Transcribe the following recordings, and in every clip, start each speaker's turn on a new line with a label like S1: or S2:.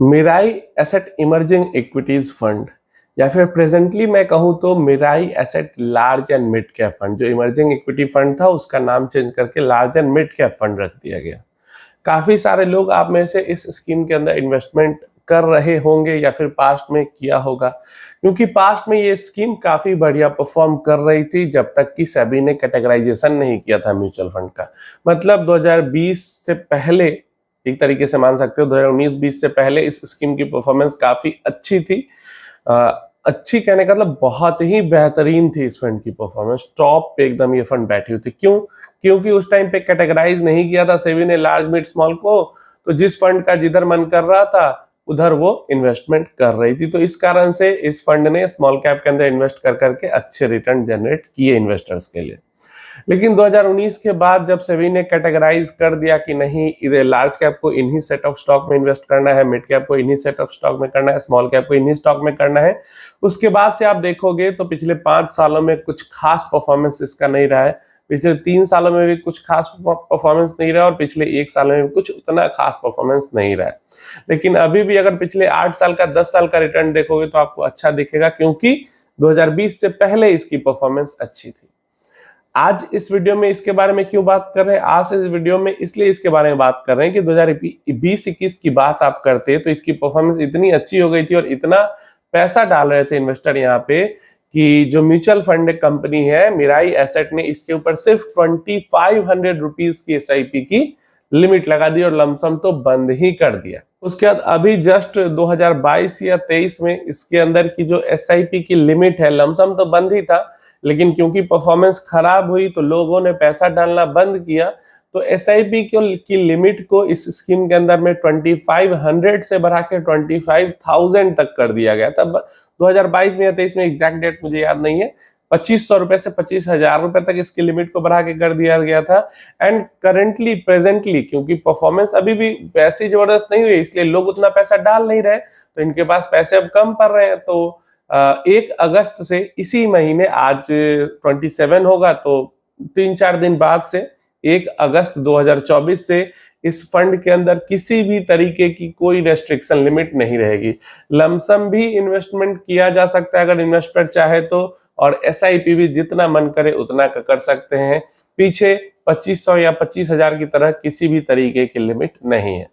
S1: Mirae asset emerging equities fund या फिर presently मैं कहूं तो Mirae asset large and mid cap fund, जो इमर्जिंग इक्विटी फंड था उसका नाम चेंज करके large and mid cap fund रख दिया गया। काफी सारे लोग आप में से इस स्कीम के अंदर इन्वेस्टमेंट कर रहे होंगे या फिर पास्ट में किया होगा, क्योंकि पास्ट में ये स्कीम काफी बढ़िया परफॉर्म कर रही थी जब तक कि सेबी ने कैटेगराइजेशन नहीं किया था म्यूचुअल फंड का। मतलब 2020 से पहले, एक तरीके से मान सकते हो 2019-20 से पहले इस स्कीम की परफॉर्मेंस काफी अच्छी थी। अच्छी कहने का मतलब बहुत ही बेहतरीन थी इस फंड की परफॉर्मेंस, टॉप पे एकदम ये फंड बैठी हुई थी। क्यों? क्योंकि उस टाइम पे कैटेगराइज नहीं किया था सेबी ने लार्ज मिड स्मॉल को, तो जिस फंड का जिधर मन कर रहा था उधर वो इन्वेस्टमेंट कर रही थी। तो इस कारण से इस फंड ने स्मॉल कैप के अंदर इन्वेस्ट कर करके अच्छे रिटर्न जनरेट किए इन्वेस्टर्स के लिए। लेकिन 2019 के बाद जब सेबी ने कैटेगराइज कर दिया कि नहीं, इधर लार्ज कैप को इन्हीं सेट ऑफ स्टॉक में इन्वेस्ट करना है, मिड कैप को इन्हीं सेट ऑफ स्टॉक में करना है, स्मॉल कैप को इन्हीं स्टॉक में करना है, उसके बाद से आप देखोगे तो पिछले 5 सालों में कुछ खास परफॉर्मेंस इसका नहीं रहा है। पिछले 3 सालों में भी कुछ खास परफॉर्मेंस नहीं रहा और पिछले 1 साल में भी कुछ उतना खास परफॉर्मेंस नहीं रहा है। लेकिन अभी भी अगर पिछले 8 साल का 10 साल का रिटर्न देखोगे तो आपको अच्छा दिखेगा, क्योंकि 2020 से पहले इसकी परफॉर्मेंस अच्छी थी। आज इस वीडियो में इसके बारे में क्यों बात कर रहे हैं? आज इस वीडियो में इसलिए इसके बारे में बात कर रहे हैं कि 2020-21 की बात आप करते तो इसकी परफॉर्मेंस इतनी अच्छी हो गई थी और इतना पैसा डाल रहे थे इन्वेस्टर यहाँ पे कि जो म्यूचुअल फंड कंपनी है मिराई एसेट ने इसके ऊपर सिर्फ 2500 रुपीज की एसआईपी की लिमिट लगा दी और लमसम तो बंद ही कर दिया। उसके बाद अभी जस्ट 2022 या 23 में इसके अंदर की जो एसआईपी की लिमिट है, लमसम तो बंद ही था, लेकिन क्योंकि परफॉर्मेंस खराब हुई तो लोगों ने पैसा डालना बंद किया, तो एसआईपी की लिमिट को इस स्कीम के अंदर में 2500 से बढ़ा के 25,000 तक कर दिया गया। तब 2022 में या 23 में, एग्जैक्ट डेट मुझे याद नहीं है, 2500 रुपए से 25,000 रुपए तक इसकी लिमिट को बढ़ा के कर दिया गया था। एंड करंटली प्रेजेंटली क्योंकि परफॉर्मेंस अभी भी वैसी जबरदस्त नहीं हुई, इसलिए लोग उतना पैसा डाल नहीं रहे, तो इनके पास पैसे अब कम पड़ रहे हैं। तो 1 अगस्त से, इसी महीने, आज 27 होगा तो 3-4 दिन बाद से 1 अगस्त 2024 से इस फंड के अंदर किसी भी तरीके की कोई रेस्ट्रिक्शन लिमिट नहीं रहेगी। लमसम भी इन्वेस्टमेंट किया जा सकता है अगर इन्वेस्टर चाहे तो, और एसआईपी भी जितना मन करे उतना का कर सकते हैं। पीछे 2500 या 25,000 की तरह किसी भी तरीके की लिमिट नहीं है।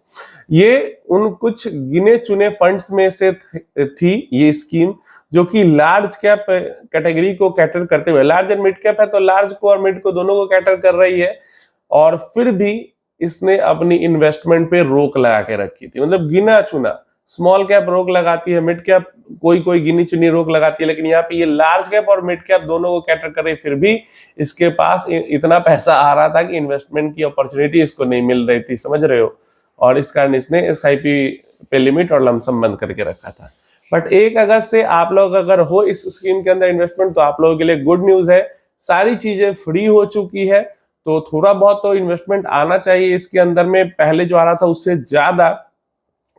S1: ये उन कुछ गिने चुने फंड्स में से थी ये स्कीम, जो कि लार्ज कैप कैटेगरी को कैटर करते हुए, लार्ज एंड मिड कैप है तो लार्ज को और मिड को दोनों को कैटर कर रही है, और फिर भी इसने अपनी इन्वेस्टमेंट पे रोक लगा के रखी थी। मतलब गिना चुना, स्मॉल कैप रोक लगाती है, मिड कैप कोई गिनी चुनी रोक लगाती है, लेकिन यहाँ पे ये लार्ज कैप और मिड कैप दोनों को कैटर कर रही, फिर भी इसके पास इतना पैसा आ रहा था कि इन्वेस्टमेंट की अपॉर्चुनिटी इसको नहीं मिल रही थी, समझ रहे हो, और इस कारण इसने एसआईपी पे लिमिट और लमसम बंद करके रखा था। बट 1 अगस्त से आप लोग अगर हो इस स्कीम के अंदर इन्वेस्टमेंट, तो आप लोगों के लिए गुड न्यूज है, सारी चीजें फ्री हो चुकी है, तो थोड़ा बहुत तो इन्वेस्टमेंट आना चाहिए इसके अंदर में, पहले जो आ रहा था उससे ज्यादा।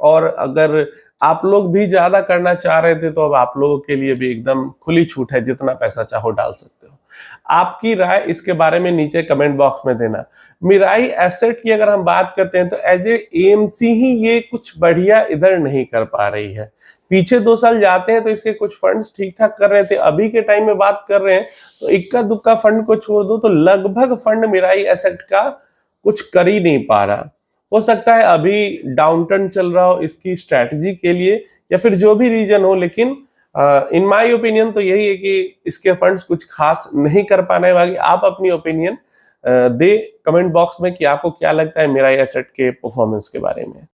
S1: और अगर आप लोग भी ज्यादा करना चाह रहे थे तो अब आप लोगों के लिए भी एकदम खुली छूट है, जितना पैसा चाहो डाल सकते हो। आपकी राय इसके बारे में नीचे कमेंट बॉक्स में देना। मिराई एसेट की अगर हम बात करते हैं तो एज ए एएमसी ही ये कुछ बढ़िया इधर नहीं कर पा रही है। पीछे 2 साल जाते हैं तो इसके कुछ फंड्स ठीक ठाक कर रहे थे, अभी के टाइम में बात कर रहे हैं तो इक्का दुक्का फंड को छोड़ दो तो लगभग फंड मिराई एसेट का कुछ कर ही नहीं पा रहा। हो सकता है अभी डाउनटर्न चल रहा हो इसकी स्ट्रैटेजी के लिए, या फिर जो भी रीजन हो, लेकिन इन माय ओपिनियन तो यही है कि इसके फंड्स कुछ खास नहीं कर पाने वाले। आप अपनी ओपिनियन दे कमेंट बॉक्स में कि आपको क्या लगता है मिराई एसेट के परफॉर्मेंस के बारे में।